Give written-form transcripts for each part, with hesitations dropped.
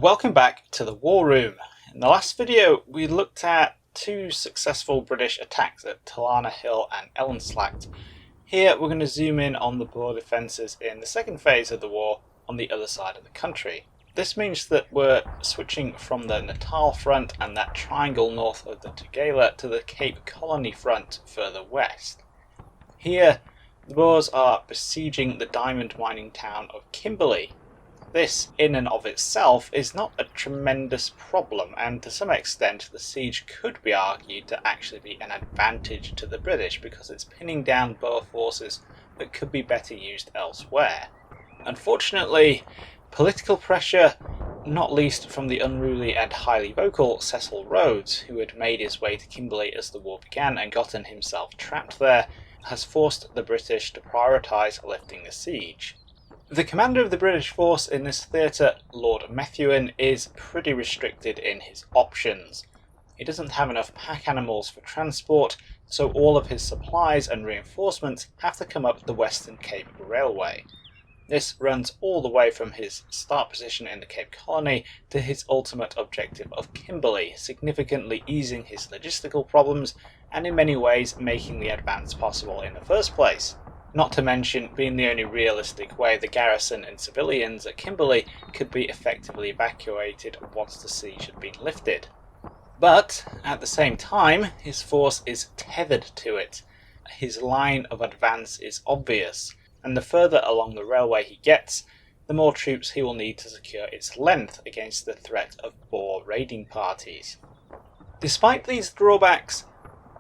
Welcome back to the War Room. In the last video we looked at two successful British attacks at Talana Hill and Ellenslacht. Here we're going to zoom in on the Boer defences in the second phase of the war on the other side of the country. This means that we're switching from the Natal front and that triangle north of the Tugela to the Cape Colony front further west. Here the Boers are besieging the diamond mining town of Kimberley. This, in and of itself, is not a tremendous problem, and to some extent the siege could be argued to actually be an advantage to the British because it's pinning down Boer forces that could be better used elsewhere. Unfortunately, political pressure, not least from the unruly and highly vocal Cecil Rhodes, who had made his way to Kimberley as the war began and gotten himself trapped there, has forced the British to prioritise lifting the siege. The commander of the British force in this theatre, Lord Methuen, is pretty restricted in his options. He doesn't have enough pack animals for transport, so all of his supplies and reinforcements have to come up the Western Cape Railway. This runs all the way from his start position in the Cape Colony to his ultimate objective of Kimberley, significantly easing his logistical problems and in many ways making the advance possible in the first place. Not to mention being the only realistic way the garrison and civilians at Kimberley could be effectively evacuated once the siege had been lifted. But, at the same time, his force is tethered to it. His line of advance is obvious, and the further along the railway he gets, the more troops he will need to secure its length against the threat of Boer raiding parties. Despite these drawbacks,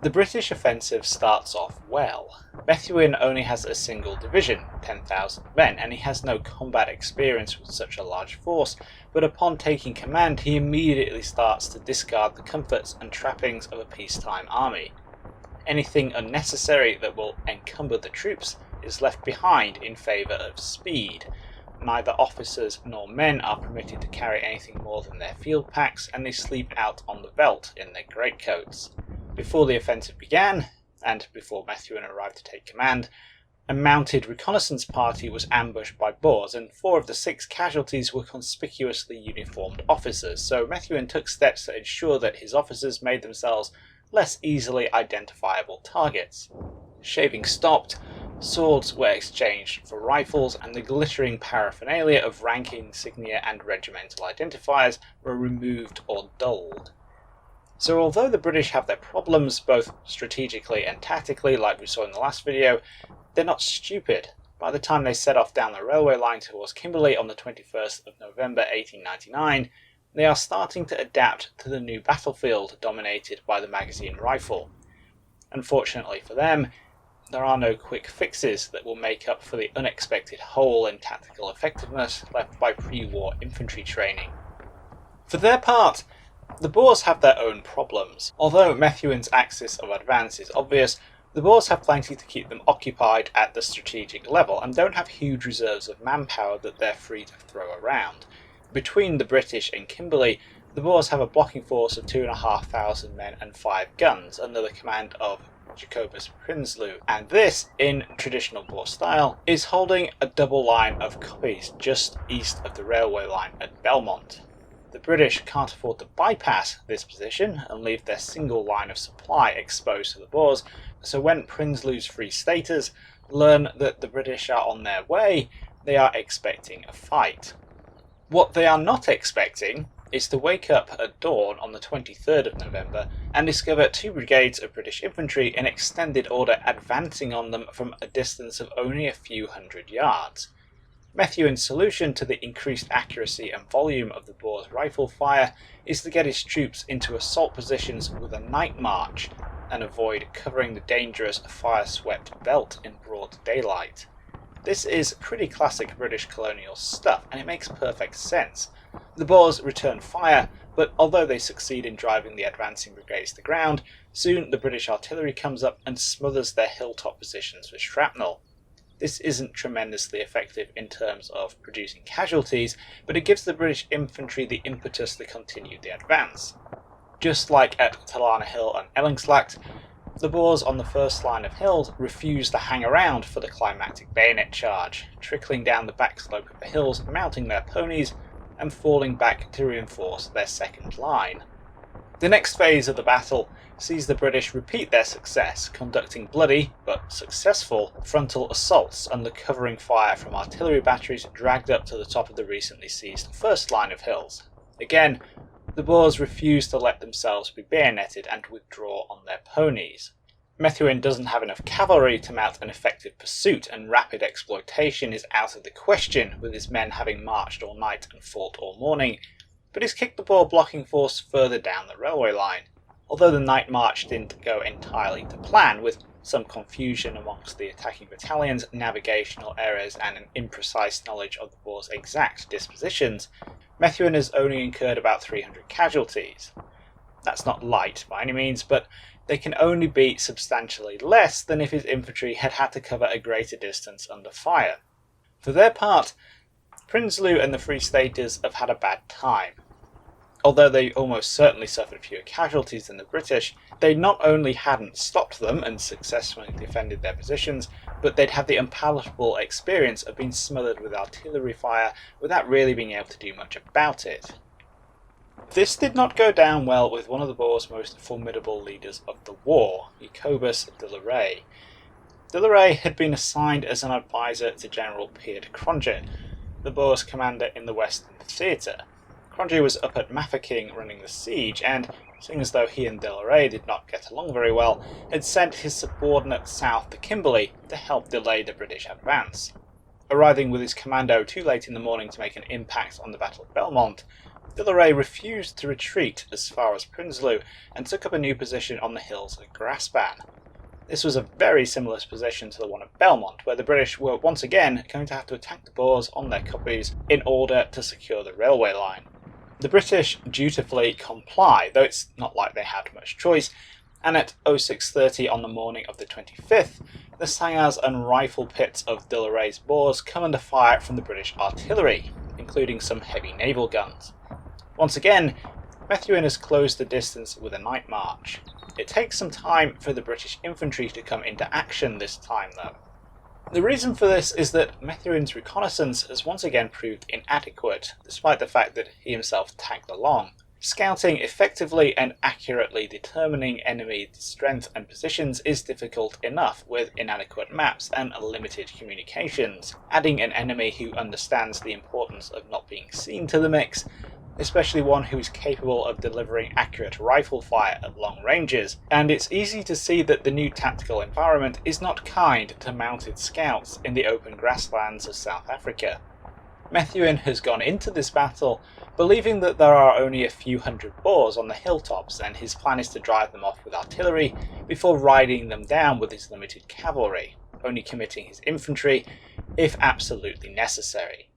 the British offensive starts off well. Methuen only has a single division, 10,000 men, and he has no combat experience with such a large force, but upon taking command he immediately starts to discard the comforts and trappings of a peacetime army. Anything unnecessary that will encumber the troops is left behind in favour of speed. Neither officers nor men are permitted to carry anything more than their field packs, and they sleep out on the veldt in their greatcoats. Before the offensive began, and before Methuen arrived to take command, a mounted reconnaissance party was ambushed by Boers, and 4 of the 6 casualties were conspicuously uniformed officers, so Methuen took steps to ensure that his officers made themselves less easily identifiable targets. Shaving stopped, swords were exchanged for rifles, and the glittering paraphernalia of rank insignia and regimental identifiers were removed or dulled. So although the British have their problems both strategically and tactically, like we saw in the last video, they're not stupid. By the time they set off down the railway line towards Kimberley on the 21st of November 1899, they are starting to adapt to the new battlefield dominated by the magazine rifle. Unfortunately for them, there are no quick fixes that will make up for the unexpected hole in tactical effectiveness left by pre-war infantry training. For their part, the Boers have their own problems. Although Methuen's axis of advance is obvious, the Boers have plenty to keep them occupied at the strategic level and don't have huge reserves of manpower that they're free to throw around. Between the British and Kimberley, the Boers have a blocking force of 2,500 men and 5 guns under the command of Jacobus Prinsloo, and this, in traditional Boer style, is holding a double line of koppies just east of the railway line at Belmont. The British can't afford to bypass this position and leave their single line of supply exposed to the Boers, so when Prinsloo's Free Staters learn that the British are on their way, they are expecting a fight. What they are not expecting is to wake up at dawn on the 23rd of November and discover 2 brigades of British infantry in extended order advancing on them from a distance of only a few hundred yards. Methuen's solution to the increased accuracy and volume of the Boers' rifle fire is to get his troops into assault positions with a night march and avoid covering the dangerous fire-swept veldt in broad daylight. This is pretty classic British colonial stuff, and it makes perfect sense. The Boers return fire, but although they succeed in driving the advancing brigades to the ground, soon the British artillery comes up and smothers their hilltop positions with shrapnel. This isn't tremendously effective in terms of producing casualties, but it gives the British infantry the impetus to continue the advance. Just like at Talana Hill and Ellenslacht, the Boers on the first line of hills refuse to hang around for the climactic bayonet charge, trickling down the back slope of the hills, mounting their ponies, and falling back to reinforce their second line. The next phase of the battle sees the British repeat their success, conducting bloody, but successful, frontal assaults under covering fire from artillery batteries dragged up to the top of the recently seized first line of hills. Again, the Boers refuse to let themselves be bayoneted and withdraw on their ponies. Methuen doesn't have enough cavalry to mount an effective pursuit, and rapid exploitation is out of the question, with his men having marched all night and fought all morning, but he's kicked the Boer blocking force further down the railway line. Although the night march didn't go entirely to plan, with some confusion amongst the attacking battalions, navigational errors and an imprecise knowledge of the Boers' exact dispositions, Methuen has only incurred about 300 casualties. That's not light by any means, but they can only be substantially less than if his infantry had had to cover a greater distance under fire. For their part, Prinsloo and the Free Staters have had a bad time. Although they almost certainly suffered fewer casualties than the British, they not only hadn't stopped them and successfully defended their positions, but they'd had the unpalatable experience of being smothered with artillery fire without really being able to do much about it. This did not go down well with one of the Boers' most formidable leaders of the war, Jacobus de la Rey. De la Rey had been assigned as an advisor to General Pierre de Cronje, the Boers' commander in the Western Theatre. Cronje was up at Mafeking running the siege, and, seeing as though he and De la Rey did not get along very well, had sent his subordinate south to Kimberley to help delay the British advance. Arriving with his commando too late in the morning to make an impact on the Battle of Belmont, De la Rey refused to retreat as far as Prinsloo and took up a new position on the hills at Graspan. This was a very similar position to the one at Belmont, where the British were once again going to have to attack the Boers on their copies in order to secure the railway line. The British dutifully comply, though it's not like they had much choice, and at 06:30 on the morning of the 25th, the sangars and rifle pits of De la Rey's Boers come under fire from the British artillery, including some heavy naval guns. Once again, Methuen has closed the distance with a night march. It takes some time for the British infantry to come into action this time, though. The reason for this is that Methuen's reconnaissance has once again proved inadequate, despite the fact that he himself tagged along. Scouting effectively and accurately determining enemy strength and positions is difficult enough with inadequate maps and limited communications. Adding an enemy who understands the importance of not being seen to the mix, especially one who is capable of delivering accurate rifle fire at long ranges, and it's easy to see that the new tactical environment is not kind to mounted scouts in the open grasslands of South Africa. Methuen has gone into this battle believing that there are only a few hundred Boers on the hilltops, and his plan is to drive them off with artillery before riding them down with his limited cavalry, only committing his infantry if absolutely necessary.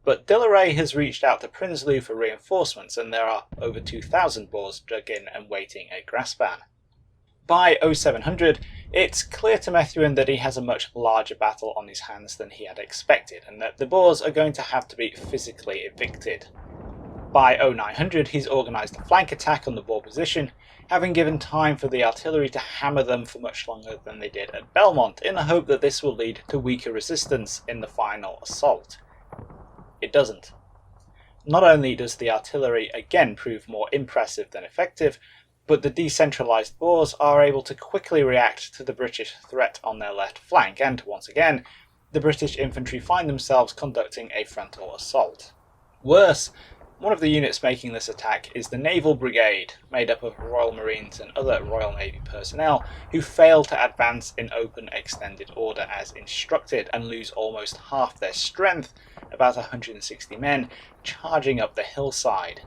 But De la Rey has reached out to Prinsloo for reinforcements, and there are over 2,000 Boers dug in and waiting at Graspan. By 0700, it's clear to Methuen that he has a much larger battle on his hands than he had expected, and that the Boers are going to have to be physically evicted. By 0900, he's organised a flank attack on the Boer position, having given time for the artillery to hammer them for much longer than they did at Belmont, in the hope that this will lead to weaker resistance in the final assault. It doesn't. Not only does the artillery again prove more impressive than effective, but the decentralised Boers are able to quickly react to the British threat on their left flank, and once again, the British infantry find themselves conducting a frontal assault. Worse, one of the units making this attack is the Naval Brigade, made up of Royal Marines and other Royal Navy personnel, who fail to advance in open extended order as instructed and lose almost half their strength, about 160 men, charging up the hillside.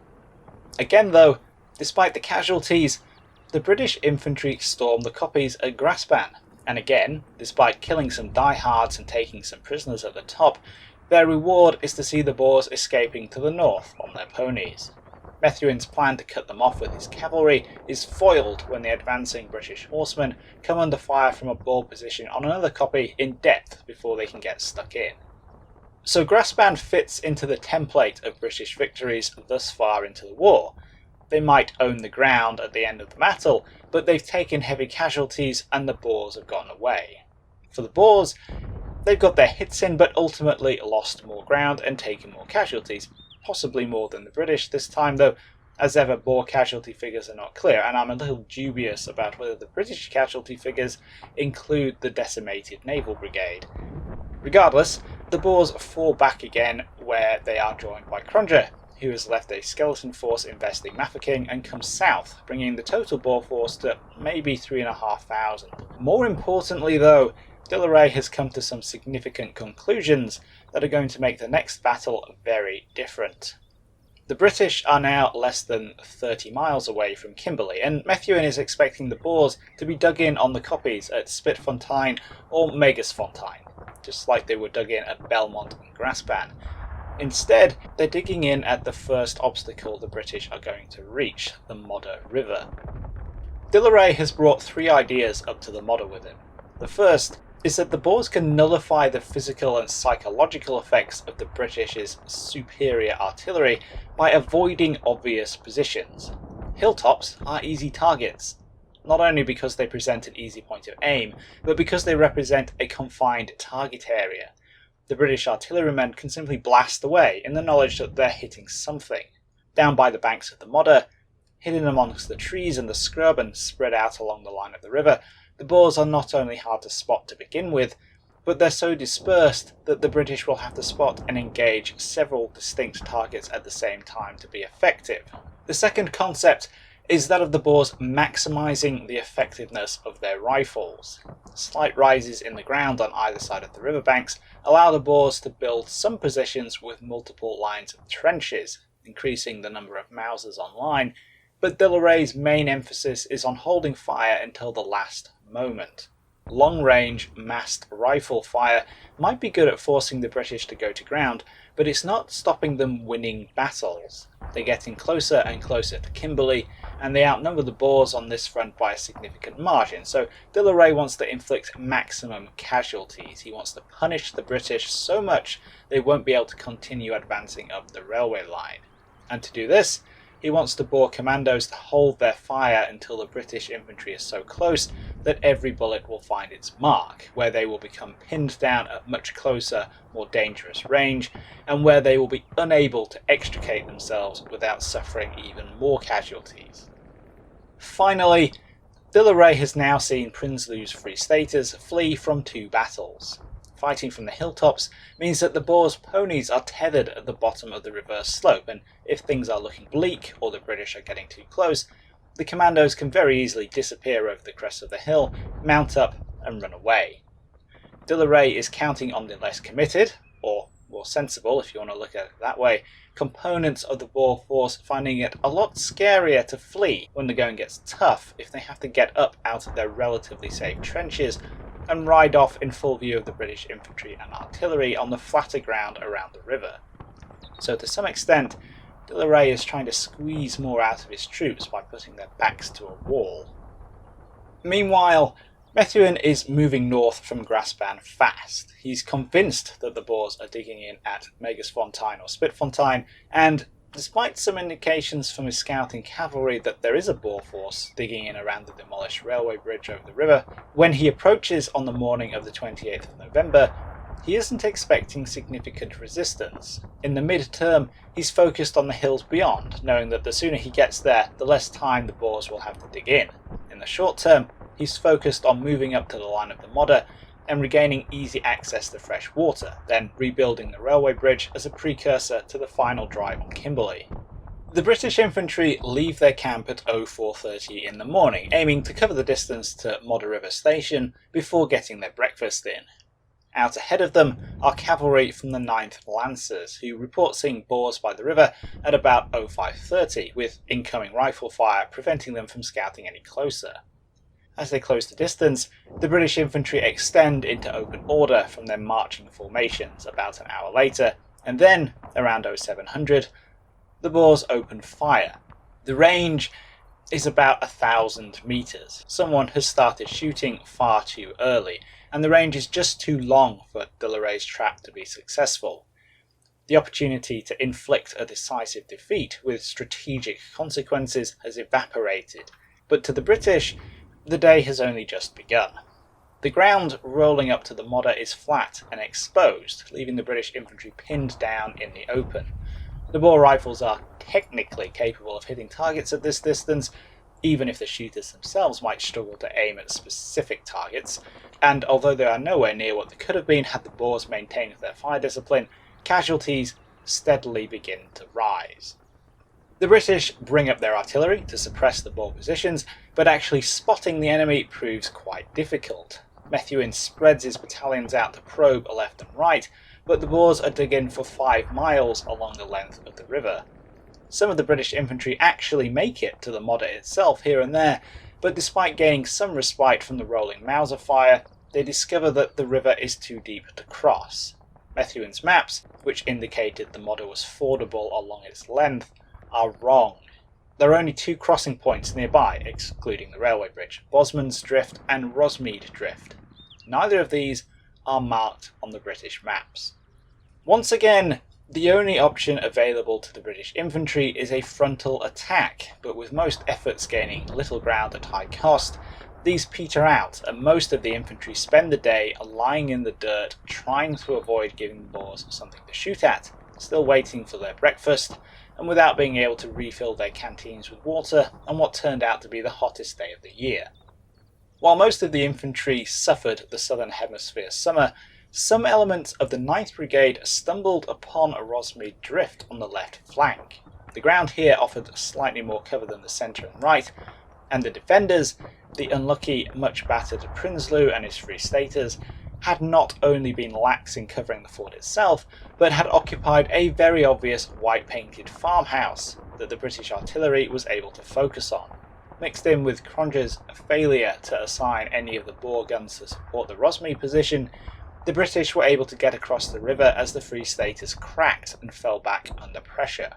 Again though, despite the casualties, the British infantry storm the koppies at Graspan, and again, despite killing some diehards and taking some prisoners at the top, their reward is to see the Boers escaping to the north on their ponies. Methuen's plan to cut them off with his cavalry is foiled when the advancing British horsemen come under fire from a Boer position on another kopje in depth before they can get stuck in. So Graspan fits into the template of British victories thus far into the war. They might own the ground at the end of the battle, but they've taken heavy casualties and the Boers have gotten away. For the Boers, they've got their hits in but ultimately lost more ground and taken more casualties. possibly more than the British this time, though as ever Boer casualty figures are not clear, and I'm a little dubious about whether the British casualty figures include the decimated naval brigade. Regardless, the Boers fall back again, where they are joined by Cronje, who has left a skeleton force investing Mafeking and comes south, bringing the total Boer force to maybe 3,500. More importantly though, De la Rey has come to some significant conclusions that are going to make the next battle very different. The British are now less than 30 miles away from Kimberley, and Methuen is expecting the Boers to be dug in on the koppies at Spitfontein or Magersfontein, just like they were dug in at Belmont and Graspan. Instead, they're digging in at the first obstacle the British are going to reach, the Modder River. De la Rey has brought 3 ideas up to the Modder with him. The first is that the Boers can nullify the physical and psychological effects of the British's superior artillery by avoiding obvious positions. Hilltops are easy targets, not only because they present an easy point of aim, but because they represent a confined target area. The British artillerymen can simply blast away in the knowledge that they're hitting something. Down by the banks of the Modder, hidden amongst the trees and the scrub and spread out along the line of the river, the Boers are not only hard to spot to begin with, but they're so dispersed that the British will have to spot and engage several distinct targets at the same time to be effective. The second concept is that of the Boers maximising the effectiveness of their rifles. Slight rises in the ground on either side of the riverbanks allow the Boers to build some positions with multiple lines of trenches, increasing the number of Mausers on line, but De la Rey's main emphasis is on holding fire until the last moment. Long-range, massed rifle fire might be good at forcing the British to go to ground, but it's not stopping them winning battles. They're getting closer and closer to Kimberley, and they outnumber the Boers on this front by a significant margin, so De la Rey wants to inflict maximum casualties. He wants to punish the British so much they won't be able to continue advancing up the railway line. And to do this, he wants the Boer commandos to hold their fire until the British infantry is so close that every bullet will find its mark, where they will become pinned down at much closer, more dangerous range, and where they will be unable to extricate themselves without suffering even more casualties. Finally, De la Rey has now seen Prinsloo's Free Staters flee from 2 battles. Fighting from the hilltops means that the Boers' ponies are tethered at the bottom of the reverse slope, and if things are looking bleak or the British are getting too close, the commandos can very easily disappear over the crest of the hill, mount up and run away. De la Rey is counting on the less committed, or more sensible if you want to look at it that way, components of the Boer force finding it a lot scarier to flee when the going gets tough if they have to get up out of their relatively safe trenches and ride off in full view of the British infantry and artillery on the flatter ground around the river. So to some extent, De la Rey is trying to squeeze more out of his troops by putting their backs to a wall. Meanwhile, Methuen is moving north from Graspan fast. He's convinced that the Boers are digging in at Magersfontein or Spitfontein, and despite some indications from his scouting cavalry that there is a Boer force digging in around the demolished railway bridge over the river, when he approaches on the morning of the 28th of November, he isn't expecting significant resistance. In the mid-term, he's focused on the hills beyond, knowing that the sooner he gets there, the less time the Boers will have to dig in. In the short term, he's focused on moving up to the line of the Modder and regaining easy access to fresh water, then rebuilding the railway bridge as a precursor to the final drive on Kimberley. The British infantry leave their camp at 04:30 in the morning, aiming to cover the distance to Modder River Station before getting their breakfast in. Out ahead of them are cavalry from the 9th Lancers, who report seeing Boers by the river at about 05:30, with incoming rifle fire preventing them from scouting any closer. As they close the distance, the British infantry extend into open order from their marching formations about an hour later, and then, around 0700, the Boers open fire. The range is about 1,000 metres. Someone has started shooting far too early, and the range is just too long for De la Rey's trap to be successful. The opportunity to inflict a decisive defeat with strategic consequences has evaporated, but to the British, the day has only just begun. The ground rolling up to the Modder is flat and exposed, leaving the British infantry pinned down in the open. The Boer rifles are technically capable of hitting targets at this distance, even if the shooters themselves might struggle to aim at specific targets, and although they are nowhere near what they could have been had the Boers maintained their fire discipline, casualties steadily begin to rise. The British bring up their artillery to suppress the Boer positions, but actually spotting the enemy proves quite difficult. Methuen spreads his battalions out to probe left and right, but the Boers are digging for 5 miles along the length of the river. Some of the British infantry actually make it to the Modder itself here and there, but despite gaining some respite from the rolling Mauser fire, they discover that the river is too deep to cross. Methuen's maps, which indicated the Modder was fordable along its length, are wrong. There are only 2 crossing points nearby, excluding the railway bridge, Bosman's Drift and Rosmead Drift. Neither of these are marked on the British maps. Once again, the only option available to the British infantry is a frontal attack, but with most efforts gaining little ground at high cost, these peter out, and most of the infantry spend the day lying in the dirt trying to avoid giving the Boers something to shoot at, still waiting for their breakfast, and without being able to refill their canteens with water on what turned out to be the hottest day of the year. While most of the infantry suffered the Southern Hemisphere summer, some elements of the 9th Brigade stumbled upon a Rosmead Drift on the left flank. The ground here offered slightly more cover than the centre and right, and the defenders, the unlucky, much battered Prinsloo and his Free Staters, had not only been lax in covering the fort itself, but had occupied a very obvious white-painted farmhouse that the British artillery was able to focus on. Mixed in with Cronje's failure to assign any of the Boer guns to support the Rosmead position, the British were able to get across the river as the Free Staters cracked and fell back under pressure.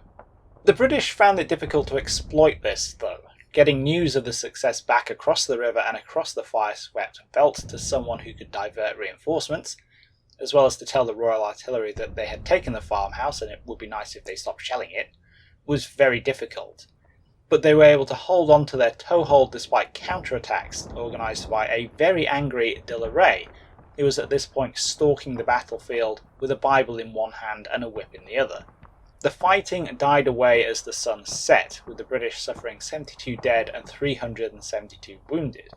The British found it difficult to exploit this, though. Getting news of the success back across the river and across the fire-swept veldt to someone who could divert reinforcements, as well as to tell the Royal Artillery that they had taken the farmhouse and it would be nice if they stopped shelling it, was very difficult. But they were able to hold on to their toehold despite counterattacks organised by a very angry De la Rey, who was at this point stalking the battlefield with a Bible in one hand and a whip in the other. The fighting died away as the sun set, with the British suffering 72 dead and 372 wounded.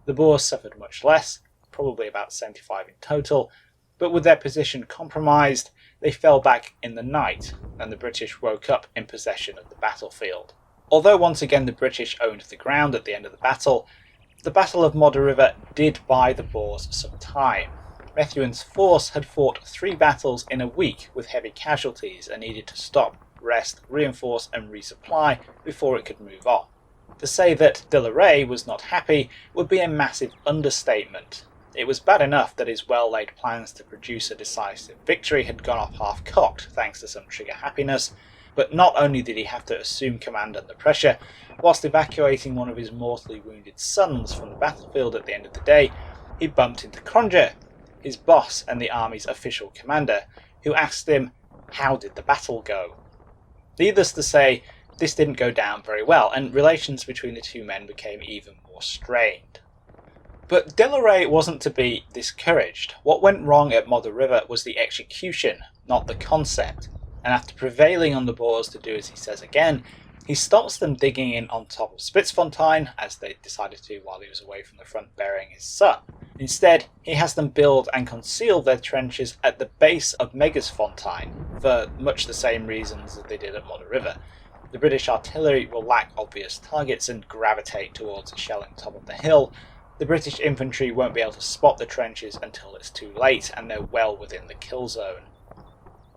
The Boers suffered much less, probably about 75 in total, but with their position compromised, they fell back in the night, and the British woke up in possession of the battlefield. Although once again the British owned the ground at the end of the Battle of Modder River did buy the Boers some time. Methuen's force had fought 3 battles in a week with heavy casualties and needed to stop, rest, reinforce and resupply before it could move on. To say that De la Rey was not happy would be a massive understatement. It was bad enough that his well-laid plans to produce a decisive victory had gone off half-cocked thanks to some trigger happiness, but not only did he have to assume command under pressure, whilst evacuating one of his mortally wounded sons from the battlefield at the end of the day, he bumped into Cronje, his boss and the army's official commander, who asked him, how did the battle go? Needless to say, this didn't go down very well, and relations between the 2 men became even more strained. But De la Rey wasn't to be discouraged. What went wrong at Modder River was the execution, not the concept, and after prevailing on the Boers to do as he says again, he stops them digging in on top of Spitzfontein, as they decided to while he was away from the front burying his son. Instead, he has them build and conceal their trenches at the base of Megersfontein, for much the same reasons that they did at Modder River. The British artillery will lack obvious targets and gravitate towards the shelling top of the hill. The British infantry won't be able to spot the trenches until it's too late, and they're well within the kill zone.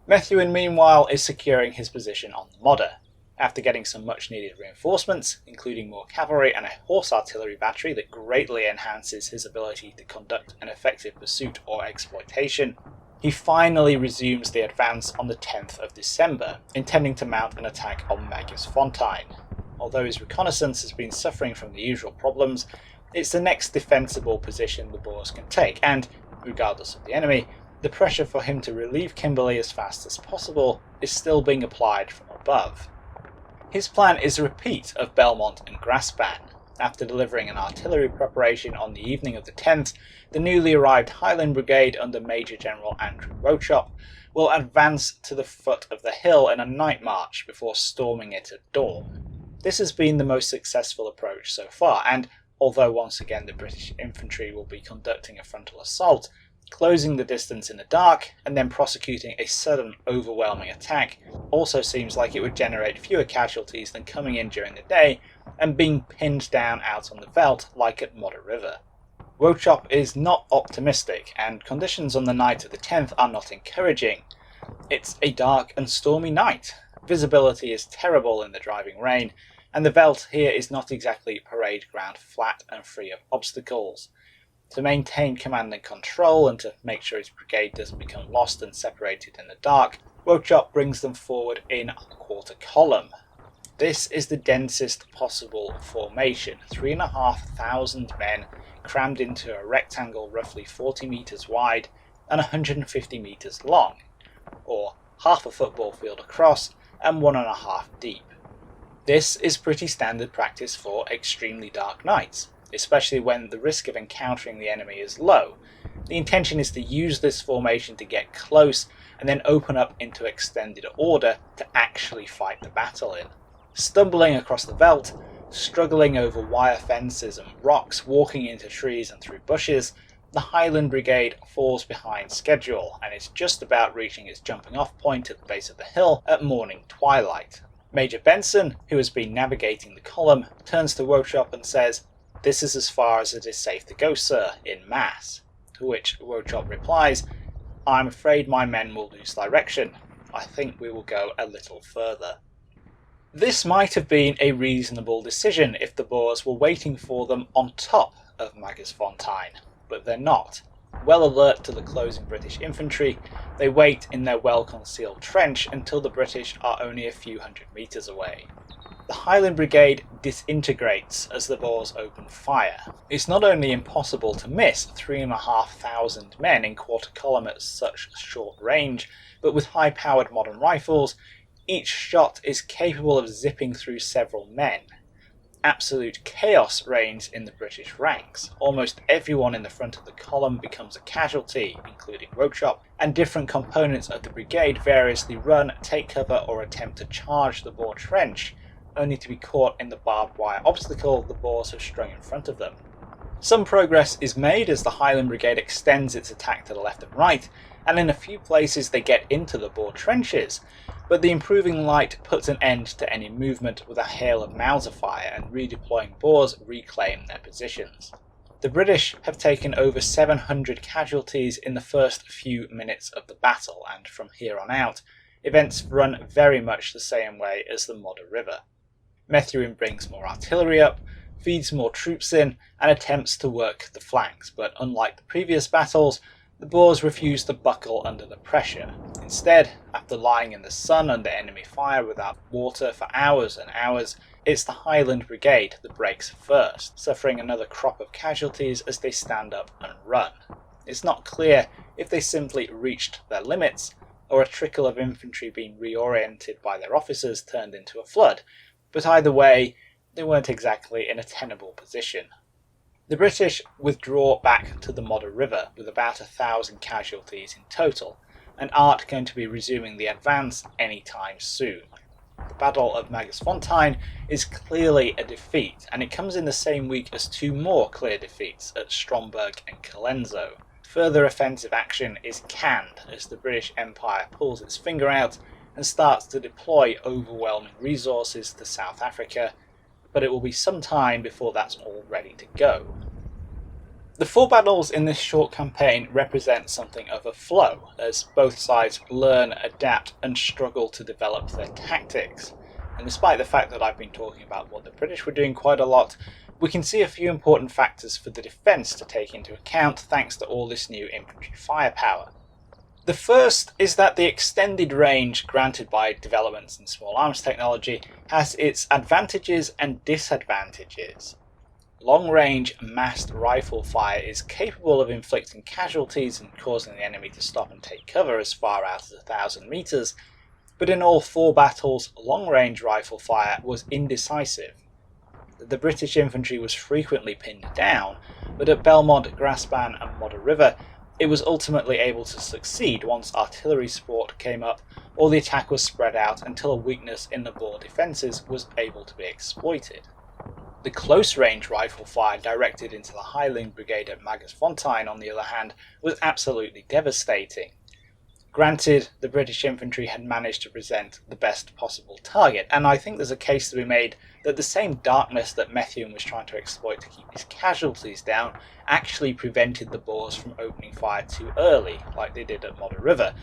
Methuen, meanwhile, is securing his position on the Modder. After getting some much-needed reinforcements, including more cavalry and a horse artillery battery that greatly enhances his ability to conduct an effective pursuit or exploitation, he finally resumes the advance on the 10th of December, intending to mount an attack on Megersfontein. Although his reconnaissance has been suffering from the usual problems, it's the next defensible position the Boers can take, and, regardless of the enemy, the pressure for him to relieve Kimberley as fast as possible is still being applied from above. His plan is a repeat of Belmont and Graspan. After delivering an artillery preparation on the evening of the 10th, the newly arrived Highland Brigade under Major General Andrew Wauchop will advance to the foot of the hill in a night march before storming it at dawn. This has been the most successful approach so far, and although once again the British infantry will be conducting a frontal assault, closing the distance in the dark and then prosecuting a sudden overwhelming attack also seems like it would generate fewer casualties than coming in during the day and being pinned down out on the veldt like at Modder River. Wauchope is not optimistic, and conditions on the night of the 10th are not encouraging. It's a dark and stormy night. Visibility is terrible in the driving rain, and the veldt here is not exactly parade ground flat and free of obstacles. To maintain command and control, and to make sure his brigade doesn't become lost and separated in the dark, Wauchope brings them forward in a quarter column. This is the densest possible formation, 3,500 men crammed into a rectangle roughly 40 metres wide and 150 metres long, or half a football field across and 1.5 deep. This is pretty standard practice for extremely dark nights, especially when the risk of encountering the enemy is low. The intention is to use this formation to get close and then open up into extended order to actually fight the battle in. Stumbling across the veldt, struggling over wire fences and rocks, walking into trees and through bushes, the Highland Brigade falls behind schedule and is just about reaching its jumping off point at the base of the hill at morning twilight. Major Benson, who has been navigating the column, turns to Wauchope and says, "This is as far as it is safe to go, sir, in mass." To which Wauchope replies, "I'm afraid my men will lose direction. I think we will go a little further." This might have been a reasonable decision if the Boers were waiting for them on top of Magersfontein, but they're not. Well alert to the closing British infantry, they wait in their well-concealed trench until the British are only a few hundred metres away. The Highland Brigade disintegrates as the Boers open fire. It's not only impossible to miss 3,500 men in quarter column at such short range, but with high-powered modern rifles, each shot is capable of zipping through several men. Absolute chaos reigns in the British ranks. Almost everyone in the front of the column becomes a casualty, including Wauchope, and different components of the brigade variously run, take cover, or attempt to charge the Boer trench, only to be caught in the barbed wire obstacle the Boers have strung in front of them. Some progress is made as the Highland Brigade extends its attack to the left and right, and in a few places they get into the Boer trenches, but the improving light puts an end to any movement with a hail of Mauser fire, and redeploying Boers reclaim their positions. The British have taken over 700 casualties in the first few minutes of the battle, and from here on out, events run very much the same way as the Modder River. Methuen brings more artillery up, feeds more troops in, and attempts to work the flanks, but unlike the previous battles, the Boers refuse to buckle under the pressure. Instead, after lying in the sun under enemy fire without water for hours and hours, it's the Highland Brigade that breaks first, suffering another crop of casualties as they stand up and run. It's not clear if they simply reached their limits, or a trickle of infantry being reoriented by their officers turned into a flood, but either way, they weren't exactly in a tenable position. The British withdraw back to the Modder River with about 1,000 casualties in total, and aren't going to be resuming the advance anytime soon. The Battle of Magersfontein is clearly a defeat, and it comes in the same week as two more clear defeats at Stromberg and Colenso. Further offensive action is canned as the British Empire pulls its finger out and starts to deploy overwhelming resources to South Africa, but it will be some time before that's all ready to go. The four battles in this short campaign represent something of a flow, as both sides learn, adapt, and struggle to develop their tactics. And despite the fact that I've been talking about what the British were doing quite a lot, we can see a few important factors for the defence to take into account thanks to all this new infantry firepower. The first is that the extended range granted by developments in small arms technology has its advantages and disadvantages. Long-range massed rifle fire is capable of inflicting casualties and causing the enemy to stop and take cover as far out as 1,000 metres, but in all four battles, long-range rifle fire was indecisive. The British infantry was frequently pinned down, but at Belmont, Graspan and Modder River, It was ultimately able to succeed once artillery support came up or the attack was spread out until a weakness in the Boer defences was able to be exploited. The close-range rifle fire directed into the Highland Brigade at Magersfontein, on the other hand, was absolutely devastating. Granted, the British infantry had managed to present the best possible target, and I think there's a case to be made that the same darkness that Methuen was trying to exploit to keep his casualties down actually prevented the Boers from opening fire too early, like they did at Modder River,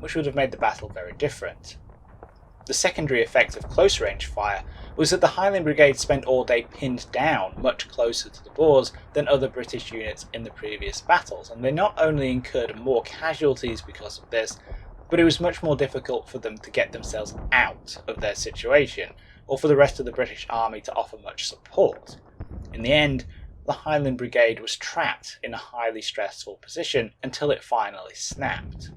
which would have made the battle very different. The secondary effect of close-range fire was that the Highland Brigade spent all day pinned down much closer to the Boers than other British units in the previous battles, and they not only incurred more casualties because of this, but it was much more difficult for them to get themselves out of their situation, or for the rest of the British army to offer much support. In the end, the Highland Brigade was trapped in a highly stressful position until it finally snapped.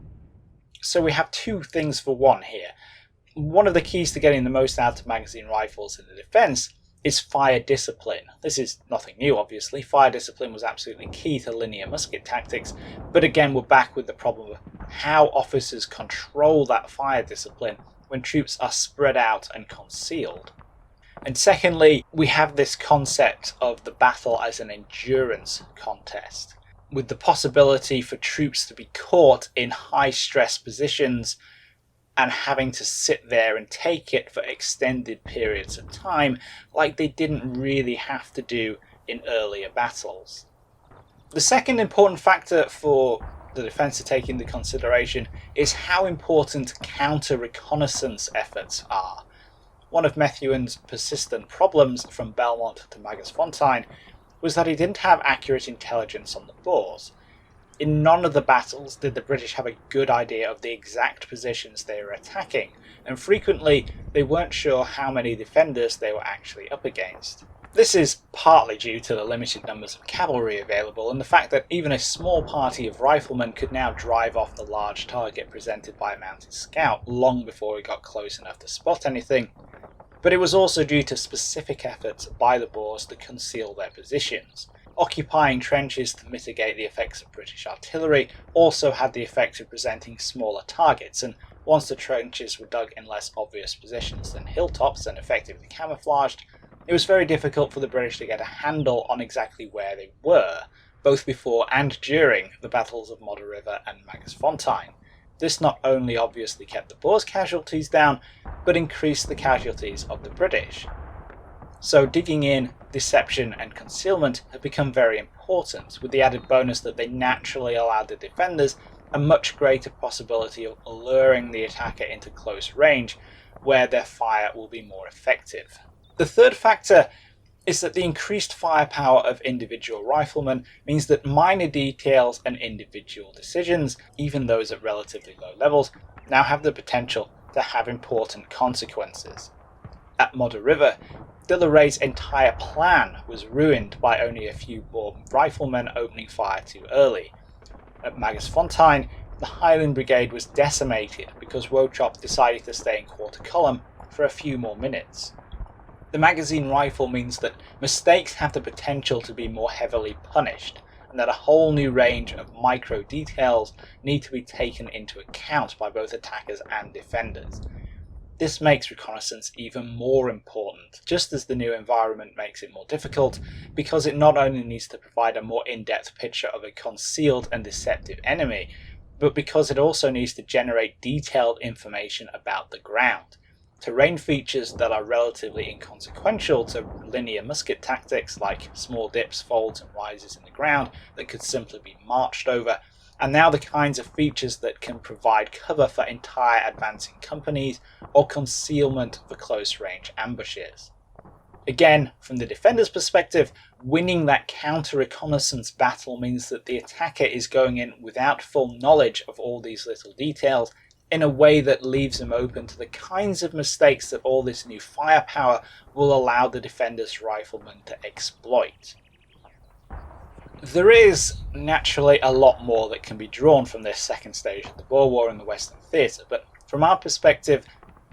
So we have two things for one here. One of the keys to getting the most out of magazine rifles in the defence is fire discipline. This is nothing new, obviously. Fire discipline was absolutely key to linear musket tactics, but again we're back with the problem of how officers control that fire discipline when troops are spread out and concealed. And secondly, we have this concept of the battle as an endurance contest, with the possibility for troops to be caught in high stress positions and having to sit there and take it for extended periods of time, like they didn't really have to do in earlier battles. The second important factor for the defence to take into consideration is how important counter-reconnaissance efforts are. One of Methuen's persistent problems from Belmont to Magersfontein was that he didn't have accurate intelligence on the Boers. In none of the battles did the British have a good idea of the exact positions they were attacking, and frequently they weren't sure how many defenders they were actually up against. This is partly due to the limited numbers of cavalry available and the fact that even a small party of riflemen could now drive off the large target presented by a mounted scout long before he got close enough to spot anything, but it was also due to specific efforts by the Boers to conceal their positions. Occupying trenches to mitigate the effects of British artillery also had the effect of presenting smaller targets, and once the trenches were dug in less obvious positions than hilltops and effectively camouflaged, it was very difficult for the British to get a handle on exactly where they were, both before and during the battles of Modder River and Magersfontein. This not only obviously kept the Boers' casualties down, but increased the casualties of the British. So digging in, deception and concealment have become very important, with the added bonus that they naturally allow the defenders a much greater possibility of alluring the attacker into close range, where their fire will be more effective. The third factor is that the increased firepower of individual riflemen means that minor details and individual decisions, even those at relatively low levels, now have the potential to have important consequences. At Modder River, De la Rey's entire plan was ruined by only a few Boer riflemen opening fire too early. At Magersfontein, the Highland Brigade was decimated because Wauchope decided to stay in quarter column for a few more minutes. The magazine rifle means that mistakes have the potential to be more heavily punished, and that a whole new range of micro details need to be taken into account by both attackers and defenders. This makes reconnaissance even more important, just as the new environment makes it more difficult, because it not only needs to provide a more in-depth picture of a concealed and deceptive enemy, but because it also needs to generate detailed information about the ground. Terrain features that are relatively inconsequential to linear musket tactics, like small dips, folds and rises in the ground that could simply be marched over, and now the kinds of features that can provide cover for entire advancing companies or concealment for close-range ambushes. Again, from the defender's perspective, winning that counter-reconnaissance battle means that the attacker is going in without full knowledge of all these little details, in a way that leaves him open to the kinds of mistakes that all this new firepower will allow the defender's riflemen to exploit. There is naturally a lot more that can be drawn from this second stage of the Boer War in the Western Theatre, but from our perspective,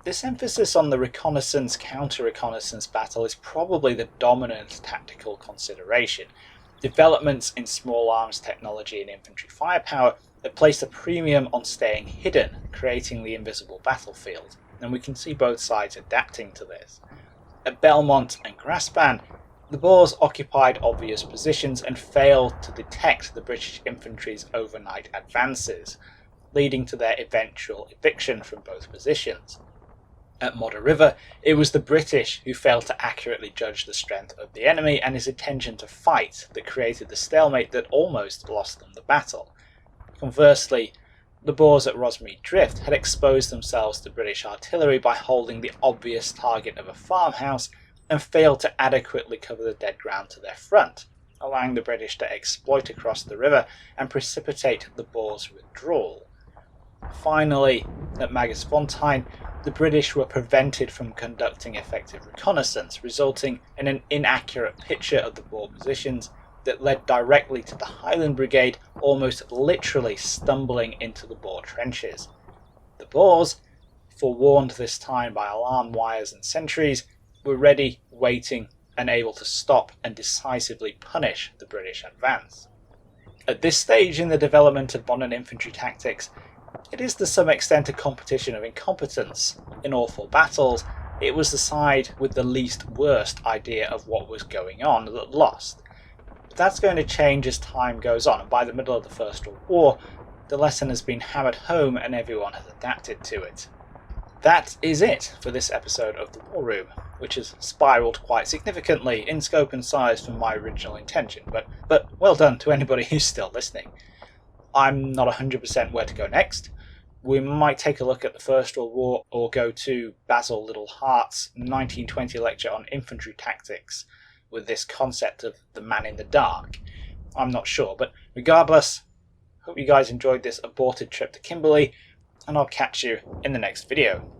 this emphasis on the reconnaissance, counter-reconnaissance battle is probably the dominant tactical consideration. Developments in small arms technology and infantry firepower have placed a premium on staying hidden, creating the invisible battlefield, and we can see both sides adapting to this. At Belmont and Graspan, the Boers occupied obvious positions and failed to detect the British infantry's overnight advances, leading to their eventual eviction from both positions. At Modder River, it was the British who failed to accurately judge the strength of the enemy and his intention to fight that created the stalemate that almost lost them the battle. Conversely, the Boers at Rosmead Drift had exposed themselves to British artillery by holding the obvious target of a farmhouse and failed to adequately cover the dead ground to their front, allowing the British to exploit across the river and precipitate the Boers' withdrawal. Finally, at Magersfontein, the British were prevented from conducting effective reconnaissance, resulting in an inaccurate picture of the Boer positions that led directly to the Highland Brigade almost literally stumbling into the Boer trenches. The Boers, forewarned this time by alarm wires and sentries, were ready, waiting, and able to stop and decisively punish the British advance. At this stage in the development of modern infantry tactics, it is to some extent a competition of incompetence. In all four battles, it was the side with the least worst idea of what was going on that lost. But that's going to change as time goes on, and by the middle of the First World War, the lesson has been hammered home and everyone has adapted to it. That is it for this episode of The War Room, which has spiralled quite significantly in scope and size from my original intention, but well done to anybody who's still listening. I'm not 100% where to go next. We might take a look at the First World War or go to Basil Liddell Hart's 1920 lecture on infantry tactics with this concept of the man in the dark. I'm not sure, but regardless, hope you guys enjoyed this aborted trip to Kimberley, and I'll catch you in the next video.